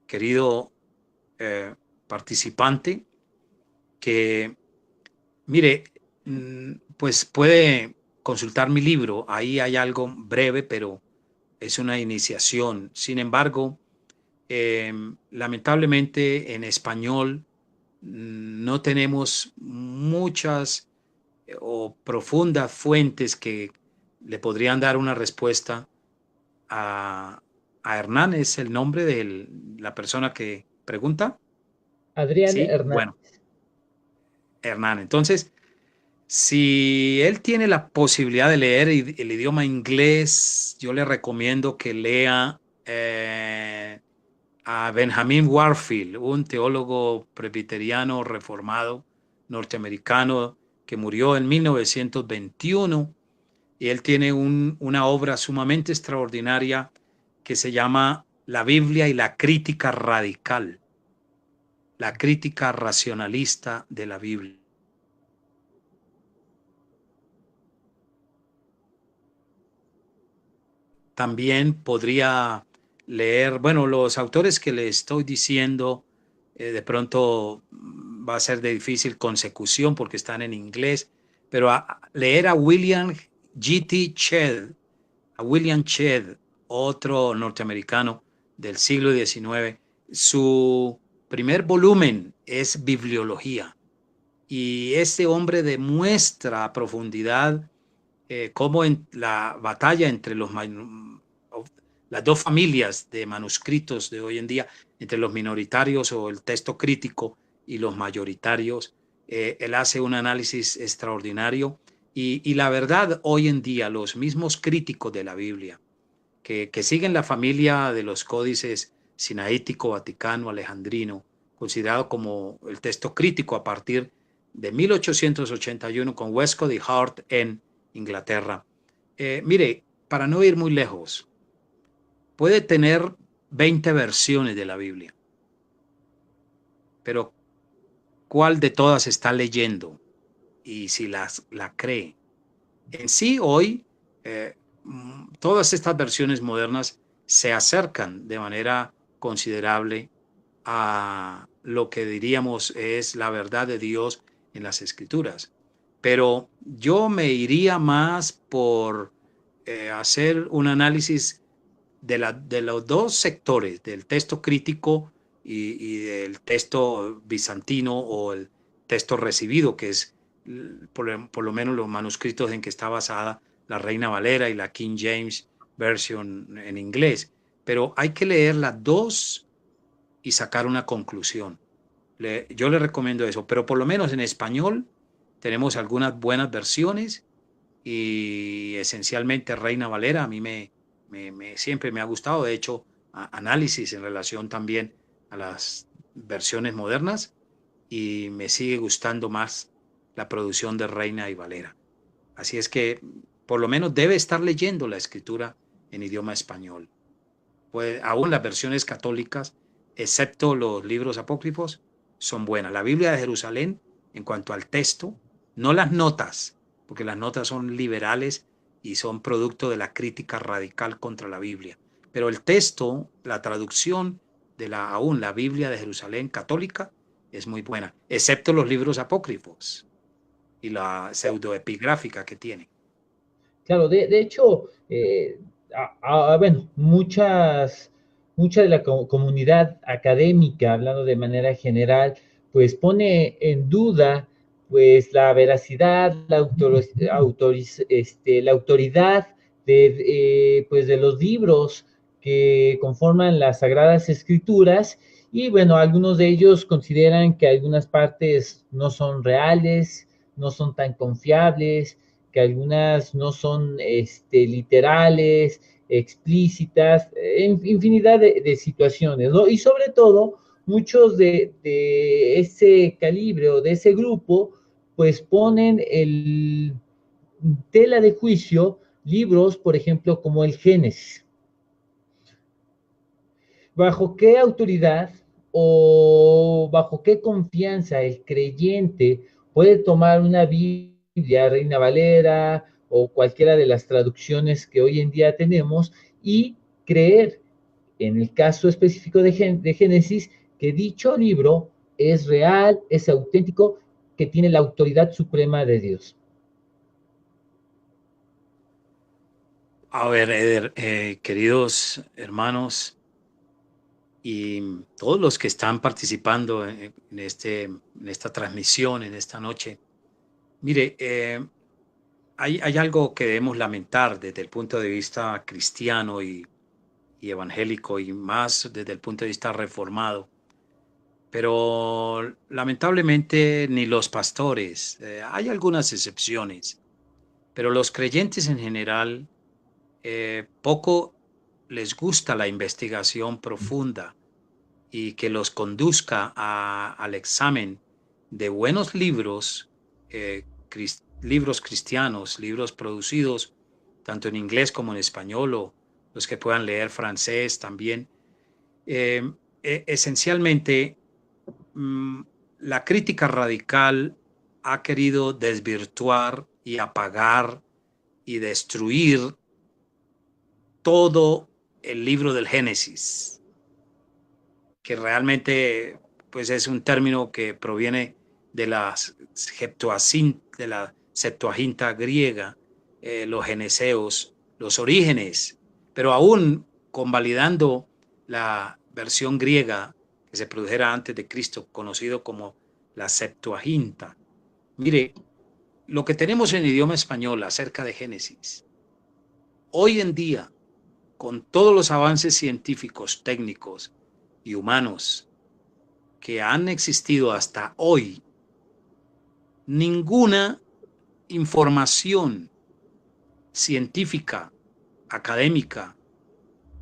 querido participante que, mire, pues puede consultar mi libro. Ahí hay algo breve, pero es una iniciación. Sin embargo, lamentablemente en español no tenemos muchas o profundas fuentes que le podrían dar una respuesta a Hernán. ¿Es el nombre de la persona que pregunta? Adrián Sí, Hernández. bueno, Hernán. Entonces, si él tiene la posibilidad de leer el idioma inglés, yo le recomiendo que lea a Benjamin Warfield, un teólogo presbiteriano reformado norteamericano que murió en 1921, y él tiene una obra sumamente extraordinaria que se llama La Biblia y la crítica radical. la crítica racionalista de la Biblia. También podría leer, bueno, los autores que le estoy diciendo, de pronto va a ser de difícil consecución porque están en inglés, pero leer a William G.T. Shedd, a William Shedd, otro norteamericano del siglo XIX. Su primer volumen es Bibliología, y este hombre demuestra a profundidad cómo en la batalla entre las dos familias de manuscritos de hoy en día, entre los minoritarios o el texto crítico y los mayoritarios, él hace un análisis extraordinario, y la verdad, hoy en día los mismos críticos de la Biblia que siguen la familia de los códices sinaítico, vaticano, alejandrino, considerado como el texto crítico a partir de 1881 con Westcott y Hart en Inglaterra. Mire, para no ir muy lejos, puede tener 20 versiones de la Biblia, pero ¿cuál de todas está leyendo? Y si la cree. En sí, hoy, todas estas versiones modernas se acercan de manera considerable a lo que diríamos es la verdad de Dios en las Escrituras. Pero yo me iría más por hacer un análisis de los dos sectores, del texto crítico y del texto bizantino o el texto recibido, que es por lo menos los manuscritos en que está basada la Reina Valera y la King James Version en inglés. Pero hay que leer las dos y sacar una conclusión. Yo le recomiendo eso, pero por lo menos en español tenemos algunas buenas versiones, y esencialmente Reina Valera a mí siempre me ha gustado. De hecho, análisis en relación también a las versiones modernas, y me sigue gustando más la producción de Reina y Valera. Así es que por lo menos debe estar leyendo la escritura en idioma español. Pues aún las versiones católicas, excepto los libros apócrifos, son buenas. La Biblia de Jerusalén, en cuanto al texto, no las notas, porque las notas son liberales y son producto de la crítica radical contra la Biblia. Pero el texto, la traducción de aún la Biblia de Jerusalén católica es muy buena, excepto los libros apócrifos y la pseudoepigráfica que tiene. Claro, de hecho, bueno, mucha de la comunidad académica, hablando de manera general, pues pone en duda pues la veracidad, la autoridad pues de los libros que conforman las Sagradas Escrituras, y bueno, algunos de ellos consideran que algunas partes no son reales, no son tan confiables, que algunas no son literales, explícitas, en infinidad de situaciones, ¿no? Y sobre todo, muchos de ese calibre o de ese grupo, pues ponen tela de juicio libros, por ejemplo, como el Génesis. ¿Bajo qué autoridad o bajo qué confianza el creyente puede tomar una Biblia, Reina Valera o cualquiera de las traducciones que hoy en día tenemos, y creer, en el caso específico de Génesis, que dicho libro es real, es auténtico, que tiene la autoridad suprema de Dios? A ver, Eder, queridos hermanos y todos los que están participando en esta transmisión, en esta noche, mire, hay algo que debemos lamentar desde el punto de vista cristiano y evangélico, y más desde el punto de vista reformado. Pero lamentablemente ni los pastores, hay algunas excepciones, pero los creyentes en general, poco les gusta la investigación profunda y que los conduzca al examen de buenos libros, libros cristianos, libros producidos tanto en inglés como en español, o los que puedan leer francés también. Esencialmente, la crítica radical ha querido desvirtuar y apagar y destruir todo el libro del Génesis, que realmente pues es un término que proviene de la Septuaginta griega, los geneseos, los orígenes, pero aún convalidando la versión griega que se produjera antes de Cristo, conocido como la Septuaginta. Mire, lo que tenemos en idioma español acerca de Génesis, hoy en día, con todos los avances científicos, técnicos y humanos que han existido hasta hoy, ninguna información científica, académica,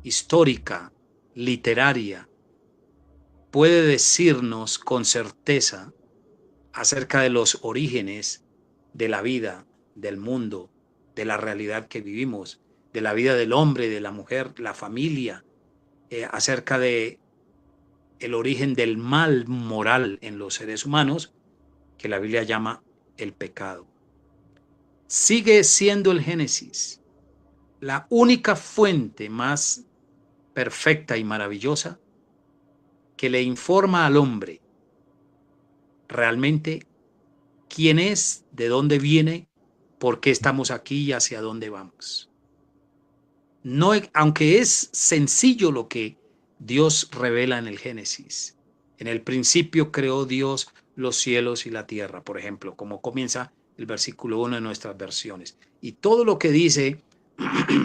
histórica, literaria, puede decirnos con certeza acerca de los orígenes de la vida, del mundo, de la realidad que vivimos, de la vida del hombre, de la mujer, la familia, acerca de el origen del mal moral en los seres humanos, que la Biblia llama el pecado. Sigue siendo el Génesis la única fuente más perfecta y maravillosa que le informa al hombre realmente quién es, de dónde viene, por qué estamos aquí y hacia dónde vamos. No, aunque es sencillo lo que Dios revela en el Génesis. En el principio creó Dios los cielos y la tierra, por ejemplo, como comienza el versículo 1 de nuestras versiones. Y todo lo que dice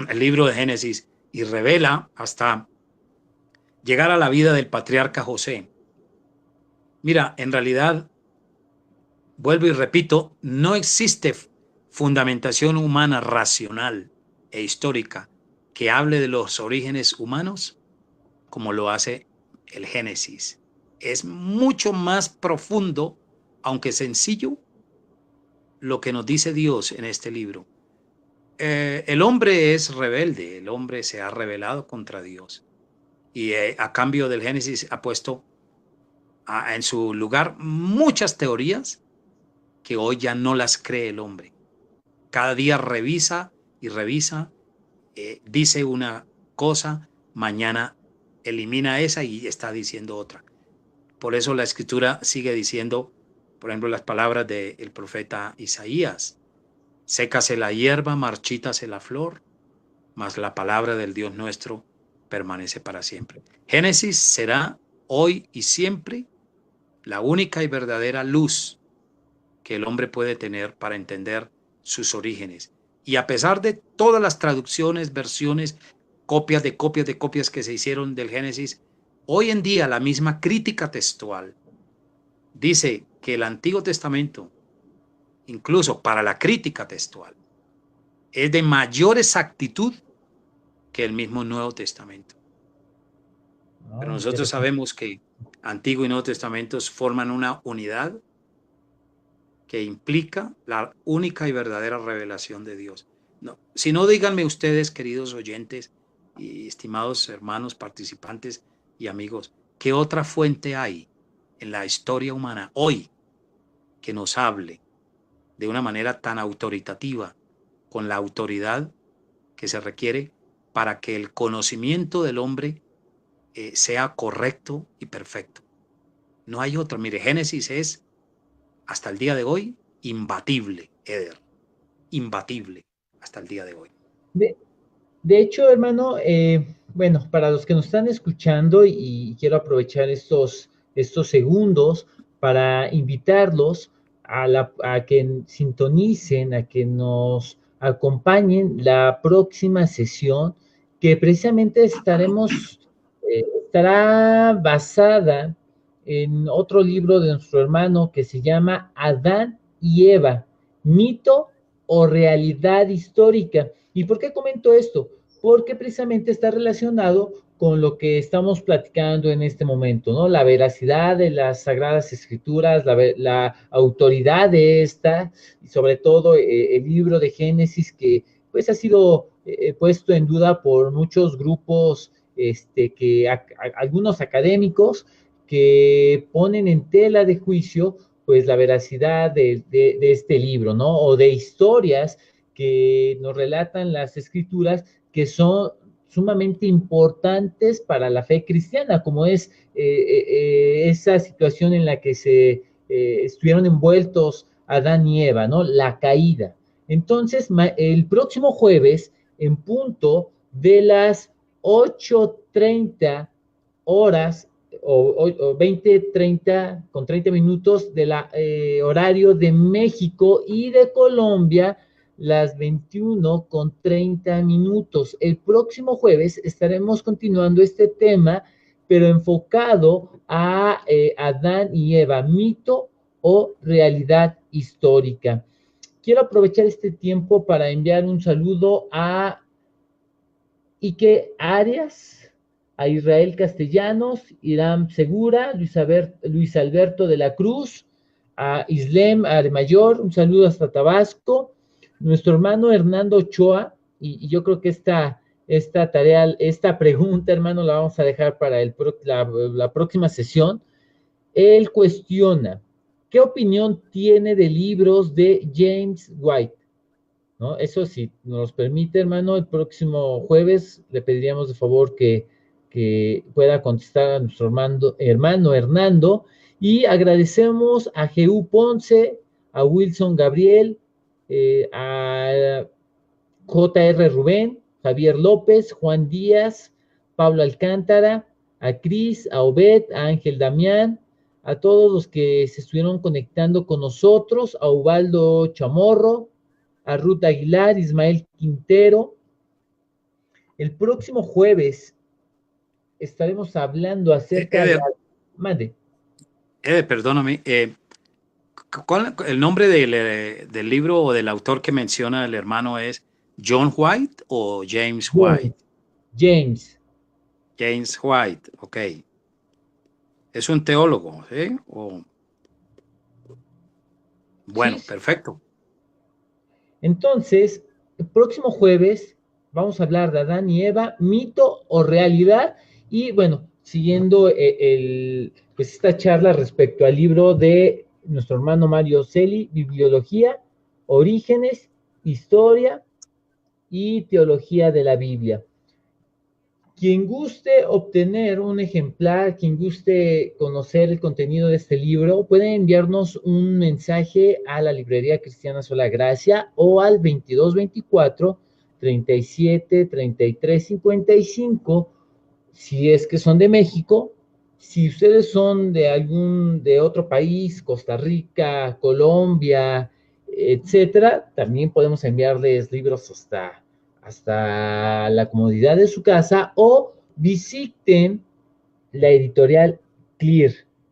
el libro de Génesis y revela hasta llegar a la vida del patriarca José. Mira, en realidad, vuelvo y repito, no existe fundamentación humana racional e histórica que hable de los orígenes humanos como lo hace el Génesis. Es mucho más profundo, aunque sencillo, lo que nos dice Dios en este libro. El hombre es rebelde, el hombre se ha rebelado contra Dios y a cambio del Génesis ha puesto en su lugar muchas teorías que hoy ya no las cree el hombre. Cada día revisa y revisa, dice una cosa, mañana elimina esa y está diciendo otra. Por eso la escritura sigue diciendo, por ejemplo, las palabras del profeta Isaías: sécase la hierba, marchítase la flor, mas la palabra del Dios nuestro permanece para siempre. Génesis será hoy y siempre la única y verdadera luz que el hombre puede tener para entender sus orígenes. Y a pesar de todas las traducciones, versiones, copias de copias de copias que se hicieron del Génesis, hoy en día la misma crítica textual dice que el Antiguo Testamento, incluso para la crítica textual, es de mayor exactitud que el mismo Nuevo Testamento. Pero nosotros sabemos que Antiguo y Nuevo Testamentos forman una unidad que implica la única y verdadera revelación de Dios. No, si no, díganme ustedes, queridos oyentes y estimados hermanos, participantes y amigos, ¿qué otra fuente hay en la historia humana hoy que nos hable de una manera tan autoritativa, con la autoridad que se requiere para que el conocimiento del hombre sea correcto y perfecto? No hay otra. Mire, Génesis es, hasta el día de hoy, imbatible, Eder. Imbatible hasta el día de hoy. De hecho, hermano, bueno, para los que nos están escuchando, y quiero aprovechar estos segundos para invitarlos a que sintonicen, a que nos acompañen la próxima sesión, que precisamente estará basada en otro libro de nuestro hermano que se llama Adán y Eva, mito o realidad histórica. ¿Y por qué comento esto? Porque precisamente está relacionado con lo que estamos platicando en este momento, ¿no? La veracidad de las Sagradas Escrituras, la autoridad de esta, y sobre todo el libro de Génesis, que pues ha sido puesto en duda por muchos grupos, algunos académicos que ponen en tela de juicio pues la veracidad de este libro, ¿no? O de historias que nos relatan las escrituras que son sumamente importantes para la fe cristiana, como es esa situación en la que se estuvieron envueltos Adán y Eva, ¿no? La caída. Entonces, el próximo jueves, en punto de las 8:30 horas o 20:30 con 30 minutos de la horario de México y de Colombia, las 21:30 minutos. El próximo jueves estaremos continuando este tema, pero enfocado a Adán y Eva, mito o realidad histórica. Quiero aprovechar este tiempo para enviar un saludo a Ike Arias, a Israel Castellanos, Irán Segura, Luis Alberto de la Cruz, a Islem Aremayor, un saludo hasta Tabasco, nuestro hermano Hernando Ochoa, y yo creo que esta tarea, esta pregunta, hermano, la vamos a dejar para la próxima sesión. Él cuestiona, ¿qué opinión tiene de libros de James White? ¿No? Eso sí, nos permite, hermano, el próximo jueves le pediríamos de favor que pueda contestar a nuestro hermano Hernando, y agradecemos a Jeú Ponce, a Wilson Gabriel, a J.R. Rubén, Javier López, Juan Díaz, Pablo Alcántara, a Cris, a Obed, a Ángel Damián, a todos los que se estuvieron conectando con nosotros, a Ubaldo Chamorro, a Ruth Aguilar, Ismael Quintero. El próximo jueves estaremos hablando acerca de... Mande. Perdóname, ¿cuál, el nombre del libro o del autor que menciona el hermano es John White o James White? James. James White, ok. Es un teólogo, ¿sí? Bueno, Sí. perfecto. Entonces, el próximo jueves vamos a hablar de Adán y Eva, mito o realidad, y bueno, siguiendo pues esta charla respecto al libro de nuestro hermano Mario Celi, Bibliología, Orígenes, Historia y Teología de la Biblia. Quien guste obtener un ejemplar, quien guste conocer el contenido de este libro, puede enviarnos un mensaje a la Librería Cristiana Sola Gracia o al 2224 37 33 55, si es que son de México. Si ustedes son de otro país, Costa Rica, Colombia, etcétera, también podemos enviarles libros hasta la comodidad de su casa, o visiten la editorial clear.net.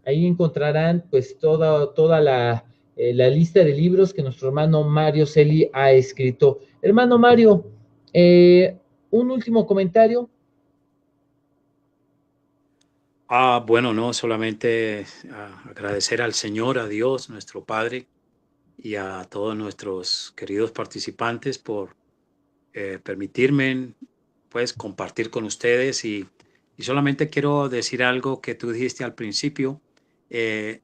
Ahí encontrarán pues toda la lista de libros que nuestro hermano Mario Celi ha escrito. Hermano Mario, un último comentario. Bueno, no, solamente agradecer al Señor, a Dios, nuestro Padre, y a todos nuestros queridos participantes por permitirme pues compartir con ustedes, y solamente quiero decir algo que tú dijiste al principio. Eh,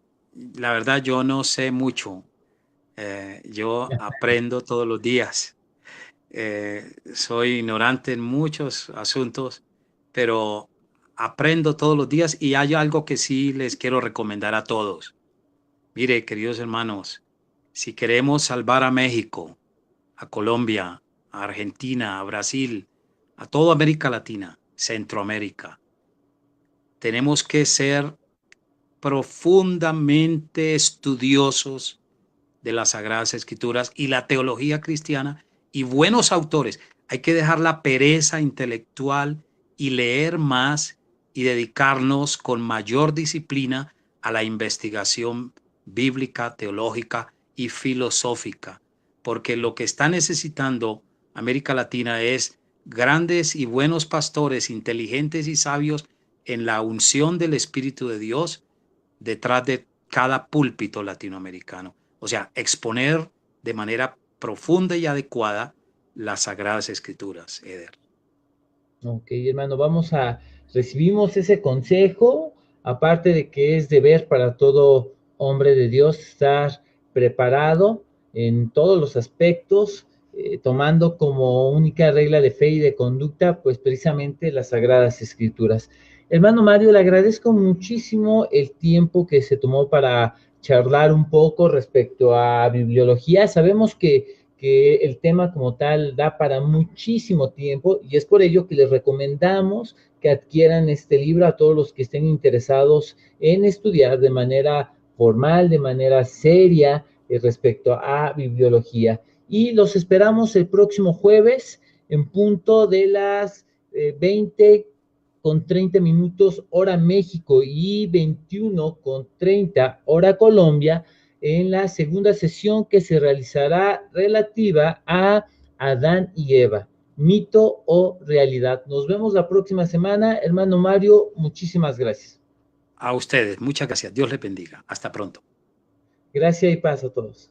la verdad yo no sé mucho, yo aprendo todos los días. Soy ignorante en muchos asuntos, pero aprendo todos los días, y hay algo que sí les quiero recomendar a todos. Mire, queridos hermanos, si queremos salvar a México, a Colombia, a Argentina, a Brasil, a toda América Latina, Centroamérica, tenemos que ser profundamente estudiosos de las Sagradas Escrituras y la teología cristiana, y buenos autores. Hay que dejar la pereza intelectual y leer más, y dedicarnos con mayor disciplina a la investigación bíblica, teológica y filosófica, porque lo que está necesitando América Latina es grandes y buenos pastores, inteligentes y sabios, en la unción del Espíritu de Dios detrás de cada púlpito latinoamericano. O sea, exponer de manera profunda y adecuada las Sagradas Escrituras, Eder. Ok, hermano, vamos a recibimos ese consejo, aparte de que es deber para todo hombre de Dios estar preparado en todos los aspectos, tomando como única regla de fe y de conducta, pues precisamente las Sagradas Escrituras. Hermano Mario, le agradezco muchísimo el tiempo que se tomó para charlar un poco respecto a bibliología. Sabemos que el tema como tal da para muchísimo tiempo y es por ello que les recomendamos que adquieran este libro a todos los que estén interesados en estudiar de manera formal, de manera seria respecto a bibliología. Y los esperamos el próximo jueves en punto de las 20:30 hora México y 21:30 hora Colombia en la segunda sesión que se realizará relativa a Adán y Eva, mito o realidad. Nos vemos la próxima semana, hermano Mario, muchísimas gracias. A ustedes, muchas gracias. Dios les bendiga. Hasta pronto. Gracias y paz a todos.